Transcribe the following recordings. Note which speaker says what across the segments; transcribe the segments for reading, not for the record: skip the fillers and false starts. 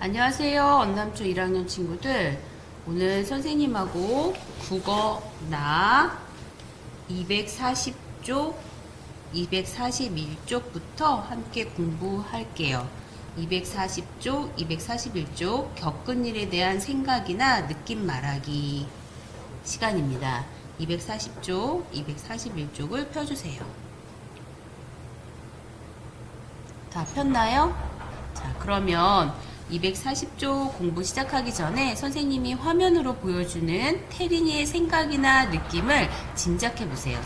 Speaker 1: 안녕하세요. 언남초 1학년 친구들. 오늘 선생님하고 국어 나 240쪽, 241쪽부터 함께 공부할게요. 240쪽, 241쪽 겪은 일에 대한 생각이나 느낌 말하기 시간입니다. 240쪽, 241쪽을 펴주세요. 다 폈나요? 자, 그러면 240쪽 공부 시작하기 전에 선생님이 화면으로 보여주는 태린이의 생각이나 느낌을 짐작해 보세요.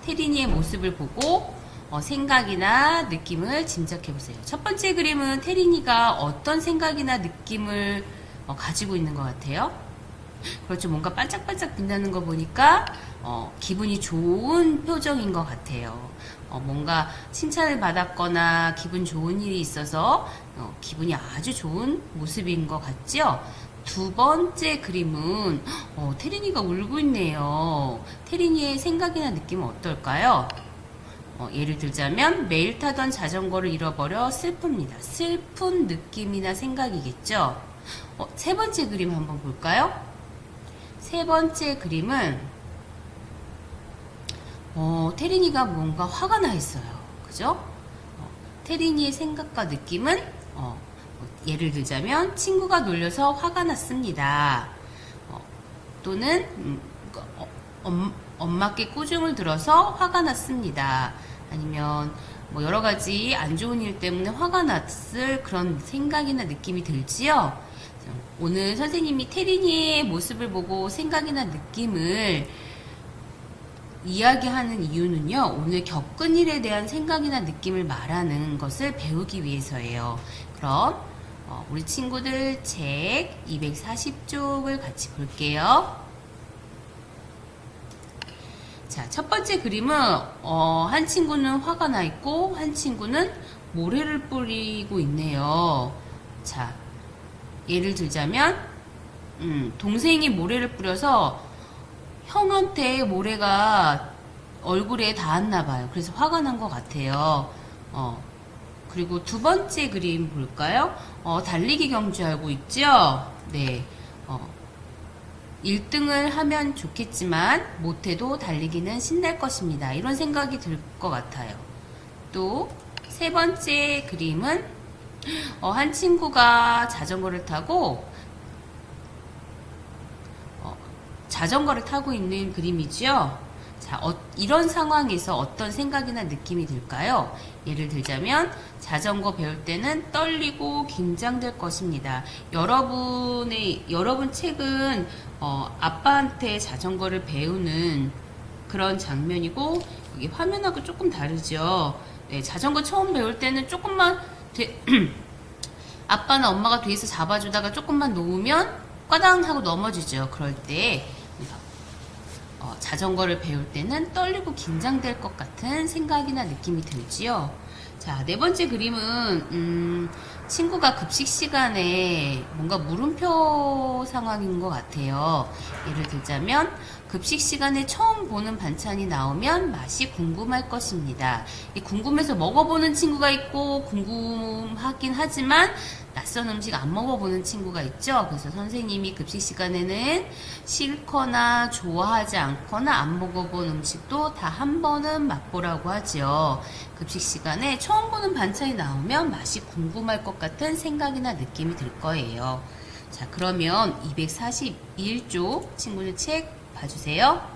Speaker 1: 태린이의 모습을 보고 생각이나 느낌을 짐작해 보세요. 첫 번째 그림은 태린이가 어떤 생각이나 느낌을 가지고 있는 것 같아요? 그렇죠. 뭔가 반짝반짝 빛나는 거 보니까 기분이 좋은 표정인 것 같아요. 뭔가 칭찬을 받았거나 기분 좋은 일이 있어서 기분이 아주 좋은 모습인 것 같죠? 두 번째 그림은 태린이가 울고 있네요. 태린이의 생각이나 느낌은 어떨까요? 예를 들자면 매일 타던 자전거를 잃어버려 슬픕니다. 슬픈 느낌이나 생각이겠죠? 세 번째 그림 한번 볼까요? 세 번째 그림은 태린이가 뭔가 화가 나 있어요. 그죠? 태린이의 생각과 느낌은 예를 들자면 친구가 놀려서 화가 났습니다. 또는 엄마께 꾸중을 들어서 화가 났습니다. 아니면 뭐 여러 가지 안 좋은 일 때문에 화가 났을 그런 생각이나 느낌이 들지요. 오늘 선생님이 태린이의 모습을 보고 생각이나 느낌을 이야기하는 이유는요, 오늘 겪은 일에 대한 생각이나 느낌을 말하는 것을 배우기 위해서예요. 그럼 우리 친구들 책 240쪽을 같이 볼게요. 자, 첫 번째 그림은 한 친구는 화가 나 있고 한 친구는 모래를 뿌리고 있네요. 자, 예를 들자면 동생이 모래를 뿌려서 형한테 모래가 얼굴에 닿았나 봐요. 그래서 화가 난 것 같아요. 그리고 두 번째 그림 볼까요? 달리기 경주 알고 있죠? 네. 1등을 하면 좋겠지만 못해도 달리기는 신날 것입니다. 이런 생각이 들 것 같아요. 또 세 번째 그림은 한 친구가 자전거를 타고 있는 그림이죠. 자, 이런 상황에서 어떤 생각이나 느낌이 들까요? 예를 들자면 자전거 배울 때는 떨리고 긴장될 것입니다. 여러분 책은 아빠한테 자전거를 배우는 그런 장면이고 여기 화면하고 조금 다르죠. 네, 자전거 처음 배울 때는 조금만 아빠나 엄마가 뒤에서 잡아주다가 조금만 놓으면 꽈당 하고 넘어지죠. 그럴 때 자전거를 배울 때는 떨리고 긴장될 것 같은 생각이나 느낌이 들지요. 자, 네 번째 그림은 친구가 급식 시간에 뭔가 물음표 상황인 것 같아요. 예를 들자면 급식 시간에 처음 보는 반찬이 나오면 맛이 궁금할 것입니다. 궁금해서 먹어보는 친구가 있고 궁금하긴 하지만 낯선 음식 안 먹어보는 친구가 있죠. 그래서 선생님이 급식 시간에는 싫거나 좋아하지 않거나 안 먹어본 음식도 다 한 번은 맛보라고 하죠. 급식 시간에 처음 보는 반찬이 나오면 맛이 궁금할 것 같은 생각이나 느낌이 들 거예요. 자, 그러면 241쪽 친구들 책 봐주세요.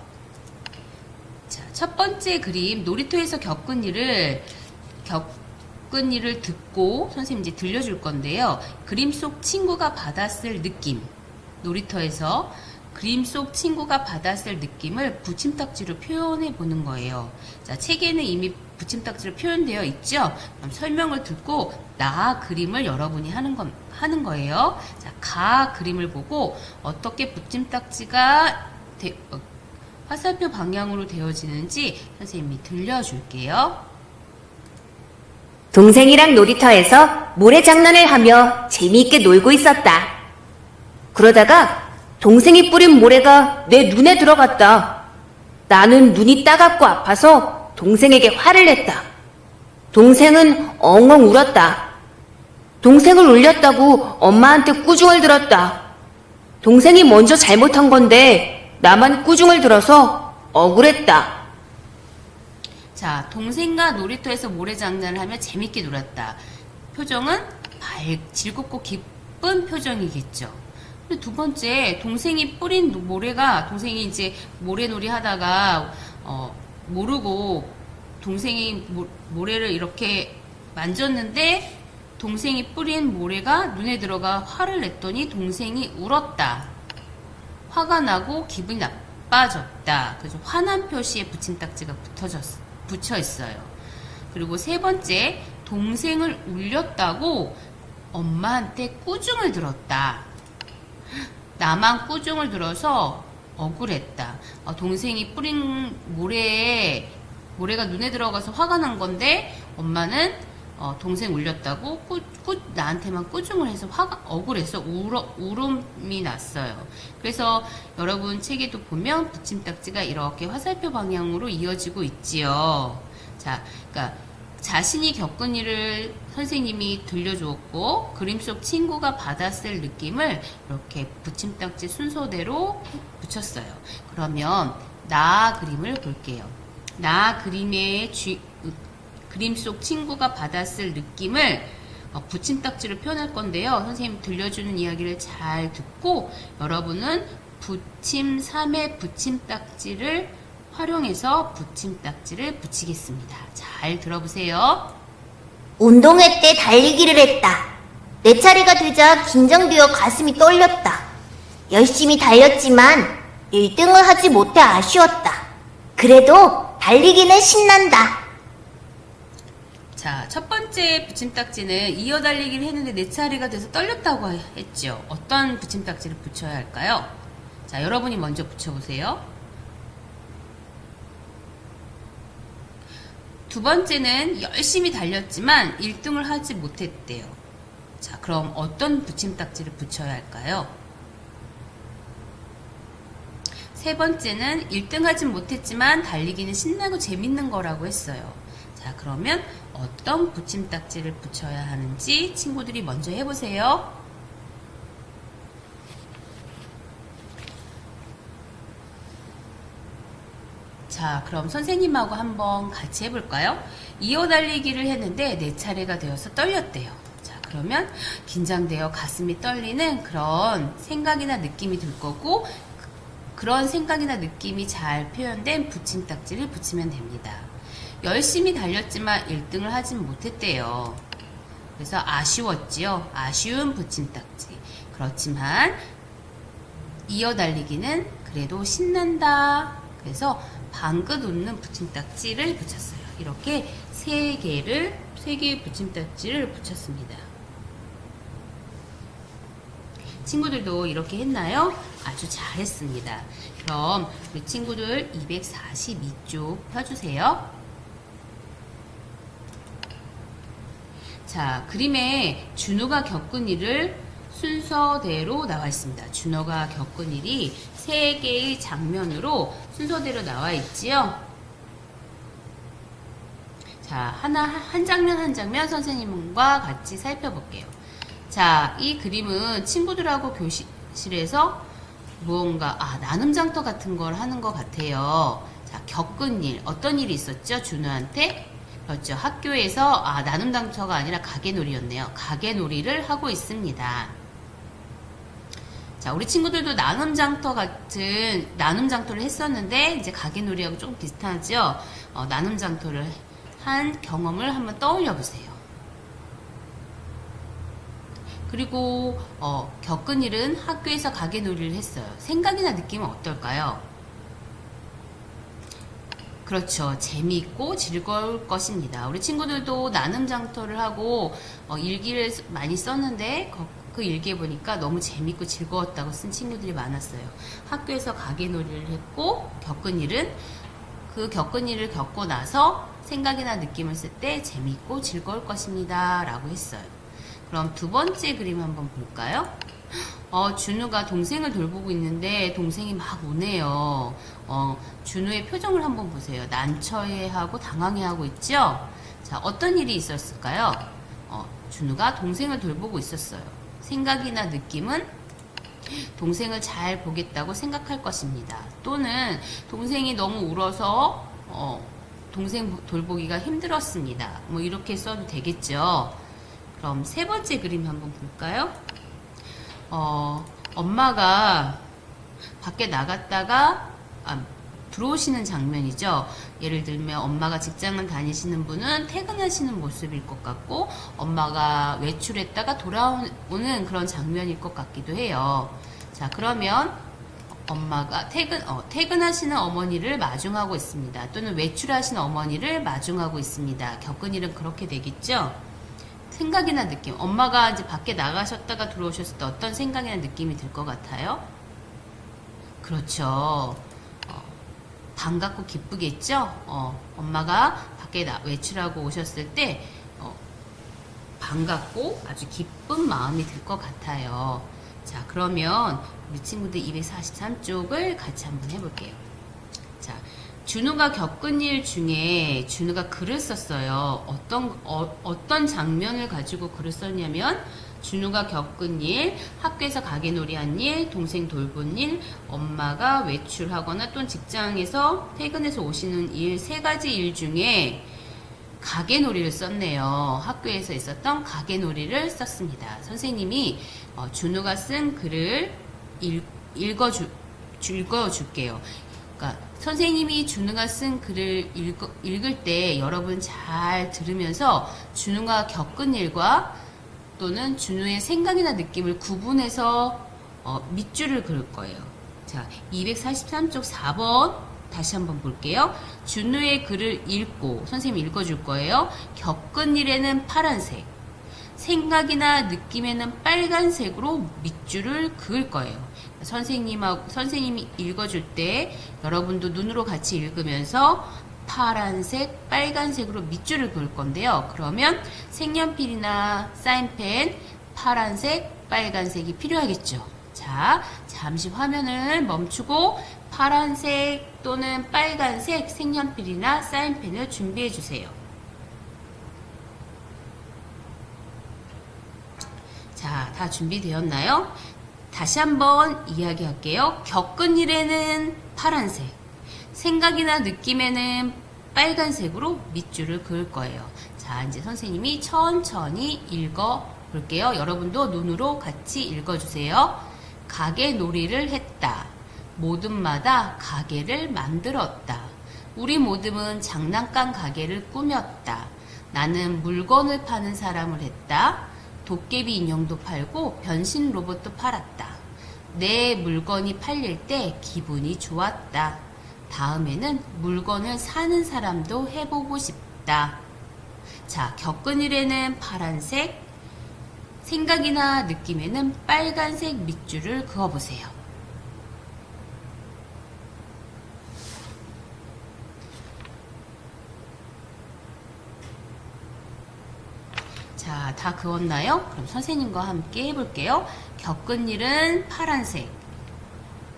Speaker 1: 자, 첫 번째 그림 놀이터에서 겪은 일을 듣고 선생님 이제 들려줄 건데요. 그림 속 친구가 받았을 느낌, 놀이터에서 그림 속 친구가 받았을 느낌을 붙임딱지로 표현해 보는 거예요. 자, 책에는 이미 붙임딱지로 표현되어 있죠. 그럼 설명을 듣고 나 그림을 여러분이 하는 거예요. 자, 가 그림을 보고 어떻게 붙임딱지가 화살표 방향으로 되어지는지 선생님이 들려줄게요.
Speaker 2: 동생이랑 놀이터에서 모래장난을 하며 재미있게 놀고 있었다. 그러다가 동생이 뿌린 모래가 내 눈에 들어갔다. 나는 눈이 따갑고 아파서 동생에게 화를 냈다. 동생은 엉엉 울었다. 동생을 울렸다고 엄마한테 꾸중을 들었다. 동생이 먼저 잘못한 건데 나만 꾸중을 들어서 억울했다.
Speaker 1: 자, 동생과 놀이터에서 모래장난을 하며 재밌게 놀았다. 표정은 즐겁고 기쁜 표정이겠죠. 근데 두 번째, 동생이 뿌린 모래가, 동생이 이제 모래놀이 하다가 모르고 동생이 모래를 이렇게 만졌는데 동생이 뿌린 모래가 눈에 들어가 화를 냈더니 동생이 울었다. 화가 나고 기분이 나빠졌다. 그래서 화난 표시에 붙임딱지가 붙여 있어요. 그리고 세 번째, 동생을 울렸다고 엄마한테 꾸중을 들었다. 나만 꾸중을 들어서 억울했다. 동생이 뿌린 모래가 눈에 들어가서 화가 난 건데 엄마는 동생 울렸다고 나한테만 꾸중을 해서 억울해서 울음이 났어요. 그래서 여러분 책에도 보면 붙임딱지가 이렇게 화살표 방향으로 이어지고 있지요. 자, 그러니까 자신이 겪은 일을 선생님이 들려주었고 그림 속 친구가 받았을 느낌을 이렇게 붙임딱지 순서대로 붙였어요. 그러면 나 그림을 볼게요. 나 그림의 그림 속 친구가 받았을 느낌을 붙임딱지로 표현할 건데요. 선생님 들려주는 이야기를 잘 듣고 여러분은 붙임 3의 붙임딱지를 활용해서 붙임딱지를 붙이겠습니다. 잘 들어보세요.
Speaker 3: 운동회 때 달리기를 했다. 내 차례가 되자 긴장되어 가슴이 떨렸다. 열심히 달렸지만 1등을 하지 못해 아쉬웠다. 그래도 달리기는 신난다.
Speaker 1: 자, 첫 번째 붙임딱지는 이어 달리기를 했는데 내 차례가 돼서 떨렸다고 했죠. 어떤 붙임딱지를 붙여야 할까요? 자, 여러분이 먼저 붙여보세요. 두 번째는 열심히 달렸지만 1등을 하지 못했대요. 자, 그럼 어떤 붙임딱지를 붙여야 할까요? 세 번째는 1등 하진 못했지만 달리기는 신나고 재밌는 거라고 했어요. 자, 그러면 어떤 붙임딱지를 붙여야 하는지 친구들이 먼저 해보세요. 자, 그럼 선생님하고 한번 같이 해볼까요? 이어 달리기를 했는데 내 차례가 되어서 떨렸대요. 자, 그러면 긴장되어 가슴이 떨리는 그런 생각이나 느낌이 들 거고 그런 생각이나 느낌이 잘 표현된 붙임딱지를 붙이면 됩니다. 열심히 달렸지만 1등을 하진 못했대요. 그래서 아쉬웠지요. 아쉬운 붙임딱지. 그렇지만 이어 달리기는 그래도 신난다. 그래서 방긋 웃는 붙임딱지를 붙였어요. 이렇게 세 개의 붙임딱지를 붙였습니다. 친구들도 이렇게 했나요? 아주 잘했습니다. 그럼 우리 친구들 242쪽 펴주세요. 자, 그림에 준호가 겪은 일을 순서대로 나와 있습니다. 준호가 겪은 일이 세 개의 장면으로 순서대로 나와 있지요. 자, 한 장면 한 장면 선생님과 같이 살펴볼게요. 자, 이 그림은 친구들하고 교실에서 무언가 나눔장터 같은 걸 하는 것 같아요. 자, 겪은 일, 어떤 일이 있었죠? 준호한테? 그렇죠. 학교에서 나눔장터가 아니라 가게놀이였네요. 가게놀이를 하고 있습니다. 자, 우리 친구들도 나눔장터를 했었는데 이제 가게놀이하고 조금 비슷하죠. 나눔장터를 한 경험을 한번 떠올려 보세요. 그리고 겪은 일은 학교에서 가게놀이를 했어요. 생각이나 느낌은 어떨까요? 그렇죠. 재미있고 즐거울 것입니다. 우리 친구들도 나눔장터를 하고 일기를 많이 썼는데 그 일기에 보니까 너무 재밌고 즐거웠다고 쓴 친구들이 많았어요. 학교에서 가게놀이를 했고 겪은 일을 겪고 나서 생각이나 느낌을 쓸 때 재미있고 즐거울 것입니다. 라고 했어요. 그럼 두 번째 그림 한번 볼까요? 준우가 동생을 돌보고 있는데 동생이 막 우네요. 준우의 표정을 한번 보세요. 난처해하고 당황해하고 있죠? 자, 어떤 일이 있었을까요? 준우가 동생을 돌보고 있었어요. 생각이나 느낌은 동생을 잘 보겠다고 생각할 것입니다. 또는 동생이 너무 울어서 동생 돌보기가 힘들었습니다. 뭐 이렇게 써도 되겠죠. 그럼 세 번째 그림 한번 볼까요? 엄마가 밖에 나갔다가 들어오시는 장면이죠. 예를 들면 엄마가 직장을 다니시는 분은 퇴근하시는 모습일 것 같고 엄마가 외출했다가 돌아오는 그런 장면일 것 같기도 해요. 자, 그러면 엄마가 퇴근하시는 어머니를 마중하고 있습니다. 또는 외출하시는 어머니를 마중하고 있습니다. 겪은 일은 그렇게 되겠죠. 생각이나 느낌. 엄마가 이제 밖에 나가셨다가 들어오셨을 때 어떤 생각이나 느낌이 들 것 같아요? 그렇죠. 반갑고 기쁘겠죠? 엄마가 밖에 외출하고 오셨을 때 반갑고 아주 기쁜 마음이 들 것 같아요. 자, 그러면 우리 친구들 243쪽을 같이 한번 해볼게요. 자, 준우가 겪은 일 중에 준우가 글을 썼어요. 어떤 장면을 가지고 글을 썼냐면 준우가 겪은 일, 학교에서 가게놀이 한 일, 동생 돌본 일, 엄마가 외출하거나 또는 직장에서 퇴근해서 오시는 일, 세 가지 일 중에 가게놀이를 썼네요. 학교에서 있었던 가게놀이를 썼습니다. 선생님이 준우가 쓴 글을 읽어줄게요. 그러니까 선생님이 준우가 쓴 글을 읽을 때 여러분 잘 들으면서 준우가 겪은 일과 또는 준우의 생각이나 느낌을 구분해서 밑줄을 그을 거예요. 자, 243쪽 4번 다시 한번 볼게요. 준우의 글을 읽고 선생님이 읽어줄 거예요. 겪은 일에는 파란색, 생각이나 느낌에는 빨간색으로 밑줄을 그을 거예요. 선생님이 읽어줄 때 여러분도 눈으로 같이 읽으면서 파란색, 빨간색으로 밑줄을 그을 건데요. 그러면 색연필이나 사인펜, 파란색, 빨간색이 필요하겠죠. 자, 잠시 화면을 멈추고 파란색 또는 빨간색 색연필이나 사인펜을 준비해 주세요. 자, 다 준비되었나요? 다시 한번 이야기할게요. 겪은 일에는 파란색, 생각이나 느낌에는 빨간색으로 밑줄을 그을 거예요. 자, 이제 선생님이 천천히 읽어 볼게요. 여러분도 눈으로 같이 읽어주세요. 가게 놀이를 했다. 모듬마다 가게를 만들었다. 우리 모듬은 장난감 가게를 꾸몄다. 나는 물건을 파는 사람을 했다. 도깨비 인형도 팔고 변신 로봇도 팔았다. 내 물건이 팔릴 때 기분이 좋았다. 다음에는 물건을 사는 사람도 해보고 싶다. 자, 겪은 일에는 파란색, 생각이나 느낌에는 빨간색 밑줄을 그어보세요. 자, 다 그었나요? 그럼 선생님과 함께 해볼게요. 겪은 일은 파란색.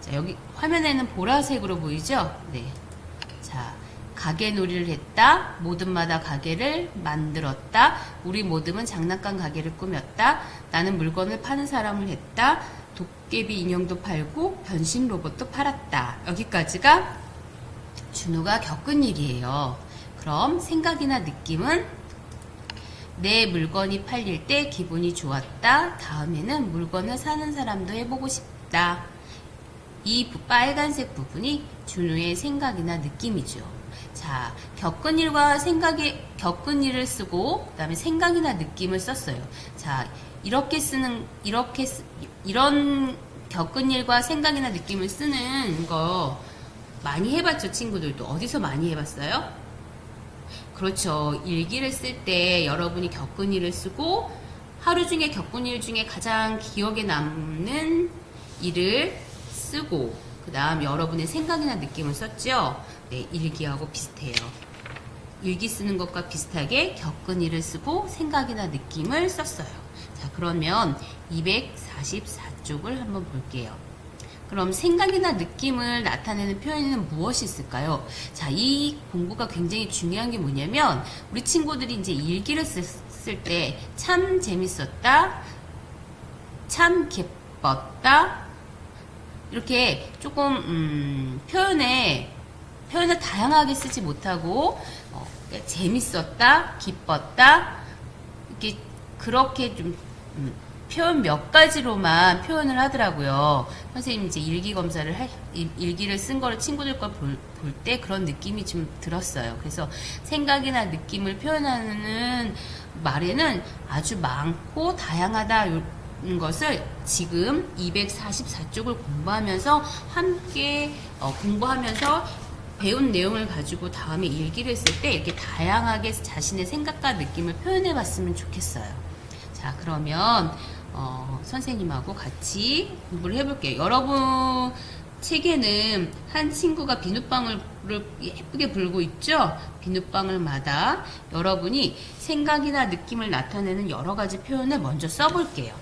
Speaker 1: 자, 여기 화면에는 보라색으로 보이죠? 네. 자, 가게 놀이를 했다. 모듬마다 가게를 만들었다. 우리 모듬은 장난감 가게를 꾸몄다. 나는 물건을 파는 사람을 했다. 도깨비 인형도 팔고 변신 로봇도 팔았다. 여기까지가 준우가 겪은 일이에요. 그럼 생각이나 느낌은 내 물건이 팔릴 때 기분이 좋았다. 다음에는 물건을 사는 사람도 해보고 싶다. 이 빨간색 부분이 준우의 생각이나 느낌이죠. 자, 겪은 일과 겪은 일을 쓰고 그다음에 생각이나 느낌을 썼어요. 자, 이런 겪은 일과 생각이나 느낌을 쓰는 거 많이 해봤죠, 친구들도. 어디서 많이 해봤어요? 그렇죠. 일기를 쓸 때 여러분이 겪은 일을 쓰고 하루 중에 겪은 일 중에 가장 기억에 남는 일을 쓰고 그 다음 여러분의 생각이나 느낌을 썼죠. 네, 일기하고 비슷해요. 일기 쓰는 것과 비슷하게 겪은 일을 쓰고 생각이나 느낌을 썼어요. 자, 그러면 244쪽을 한번 볼게요. 그럼 생각이나 느낌을 나타내는 표현에는 무엇이 있을까요? 자, 이 공부가 굉장히 중요한 게 뭐냐면 우리 친구들이 이제 일기를 쓸 때 참 재밌었다, 참 기뻤다, 이렇게 조금 표현을 다양하게 쓰지 못하고 재밌었다, 기뻤다, 이렇게 그렇게 좀 표현 몇 가지로만 표현을 하더라고요. 선생님 이제 일기를 쓴 거를 친구들 걸 볼 때 그런 느낌이 좀 들었어요. 그래서 생각이나 느낌을 표현하는 말에는 아주 많고 다양하다는 것을 지금 244쪽을 공부하면서 함께 공부하면서 배운 내용을 가지고 다음에 일기를 쓸 때 이렇게 다양하게 자신의 생각과 느낌을 표현해 봤으면 좋겠어요. 자, 그러면 선생님하고 같이 공부를 해볼게요. 여러분 책에는 한 친구가 비눗방울을 예쁘게 불고 있죠? 비눗방울마다 여러분이 생각이나 느낌을 나타내는 여러 가지 표현을 먼저 써볼게요.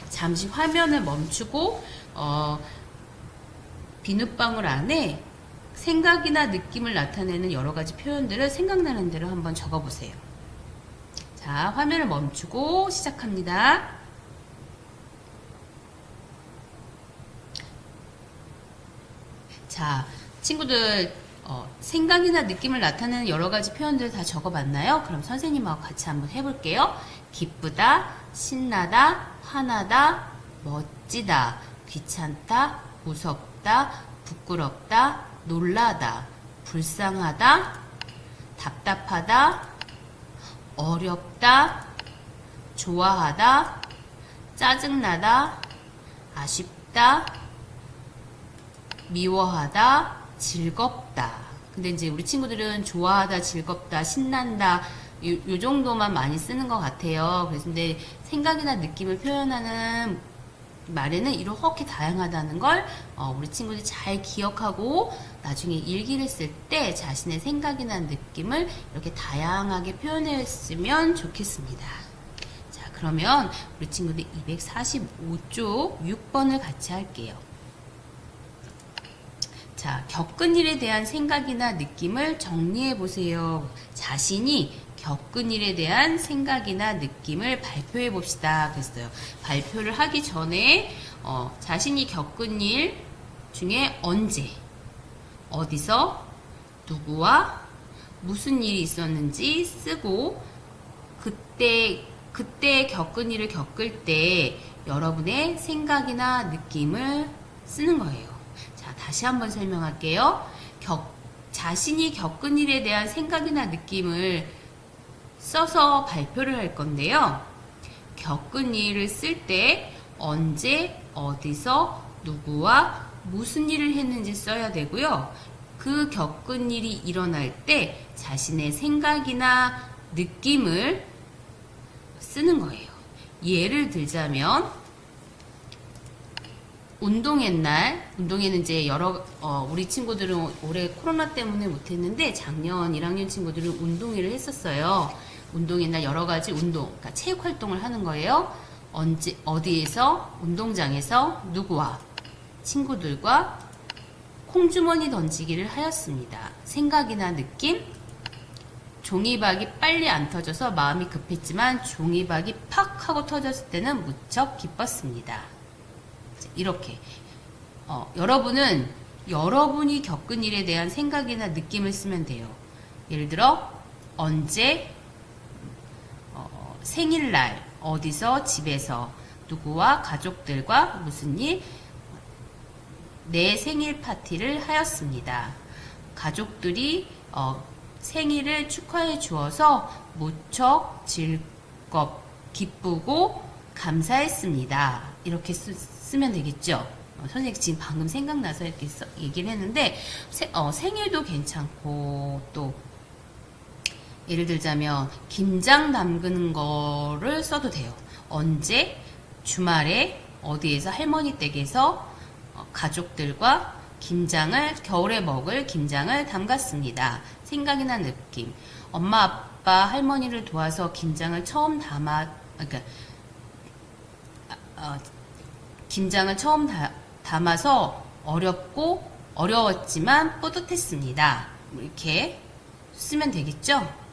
Speaker 1: 잠시 화면을 멈추고 비눗방울 안에 생각이나 느낌을 나타내는 여러 가지 표현들을 생각나는 대로 한번 적어보세요. 자, 화면을 멈추고 시작합니다. 자, 친구들 생각이나 느낌을 나타내는 여러 가지 표현들 다 적어봤나요? 그럼 선생님하고 같이 한번 해볼게요. 기쁘다, 신나다, 화나다, 멋지다, 귀찮다, 무섭다, 부끄럽다, 놀라다, 불쌍하다, 답답하다, 어렵다, 좋아하다, 짜증나다, 아쉽다, 미워하다, 즐겁다. 근데 이제 우리 친구들은 좋아하다, 즐겁다, 신난다, 요 정도만 많이 쓰는 것 같아요. 그래서 근데 생각이나 느낌을 표현하는 말에는 이렇게 다양하다는 걸 우리 친구들이 잘 기억하고 나중에 일기를 쓸 때 자신의 생각이나 느낌을 이렇게 다양하게 표현했으면 좋겠습니다. 자, 그러면 우리 친구들 245쪽 6번을 같이 할게요. 자, 겪은 일에 대한 생각이나 느낌을 정리해 보세요. 자신이 겪은 일에 대한 생각이나 느낌을 발표해 봅시다. 그랬어요. 발표를 하기 전에 자신이 겪은 일 중에 언제, 어디서, 누구와 무슨 일이 있었는지 쓰고 그때 겪은 일을 겪을 때 여러분의 생각이나 느낌을 쓰는 거예요. 자, 다시 한번 설명할게요. 자신이 겪은 일에 대한 생각이나 느낌을 써서 발표를 할 건데요. 겪은 일을 쓸 때 언제, 어디서, 누구와 무슨 일을 했는지 써야 되고요. 그 겪은 일이 일어날 때 자신의 생각이나 느낌을 쓰는 거예요. 예를 들자면 운동회 날, 운동회는 이제 우리 친구들은 올해 코로나 때문에 못했는데 작년 1학년 친구들은 운동회를 했었어요. 운동회 날 여러 가지 그러니까 체육 활동을 하는 거예요. 어디에서, 운동장에서 누구와, 친구들과 콩주머니 던지기를 하였습니다. 생각이나 느낌, 종이박이 빨리 안 터져서 마음이 급했지만 종이박이 팍 하고 터졌을 때는 무척 기뻤습니다. 이렇게 여러분은 여러분이 겪은 일에 대한 생각이나 느낌을 쓰면 돼요. 예를 들어 언제, 생일날, 어디서, 집에서, 누구와, 가족들과 무슨 일, 내 생일 파티를 하였습니다. 가족들이 생일을 축하해 주어서 무척 기쁘고 감사했습니다. 이렇게 쓰면 되겠죠. 선생님 지금 방금 생각나서 이렇게 얘기를 했는데 생일도 괜찮고 또 예를 들자면 김장 담그는 거를 써도 돼요. 언제, 주말에 어디에서 할머니 댁에서 가족들과 겨울에 먹을 김장을 담갔습니다. 생각이나 느낌. 엄마, 아빠, 할머니를 도와서 김장을 처음 담아서 어려웠지만 뿌듯했습니다. 이렇게 쓰면 되겠죠?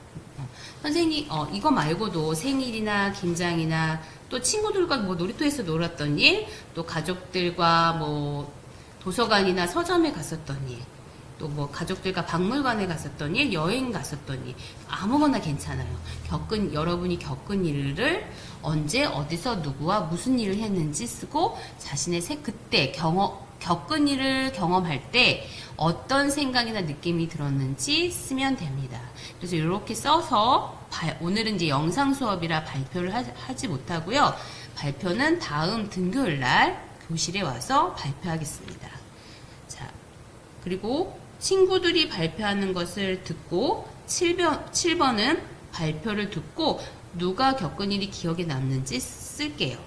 Speaker 1: 선생님, 이거 말고도 생일이나 김장이나 또 친구들과 뭐 놀이터에서 놀았던 일, 또 가족들과 뭐 도서관이나 서점에 갔었던 일, 또 뭐 가족들과 박물관에 갔었던 일, 여행 갔었던 일, 아무거나 괜찮아요. 여러분이 겪은 일을 언제, 어디서, 누구와 무슨 일을 했는지 쓰고 자신의 그때 겪은 일을 경험할 때 어떤 생각이나 느낌이 들었는지 쓰면 됩니다. 그래서 이렇게 써서 오늘은 이제 영상 수업이라 발표를 하지 못하고요. 발표는 다음 등교일 날 교실에 와서 발표하겠습니다. 자, 그리고 친구들이 발표하는 것을 듣고 7번은 발표를 듣고 누가 겪은 일이 기억에 남는지 쓸게요.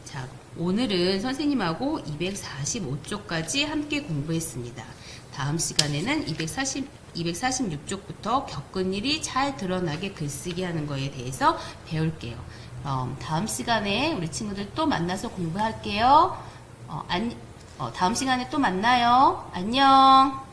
Speaker 1: 자, 오늘은 선생님하고 245쪽까지 함께 공부했습니다. 다음 시간에는 246쪽부터 겪은 일이 잘 드러나게 글쓰기 하는 거에 대해서 배울게요. 그럼 다음 시간에 우리 친구들 또 만나서 공부할게요. 다음 시간에 또 만나요. 안녕.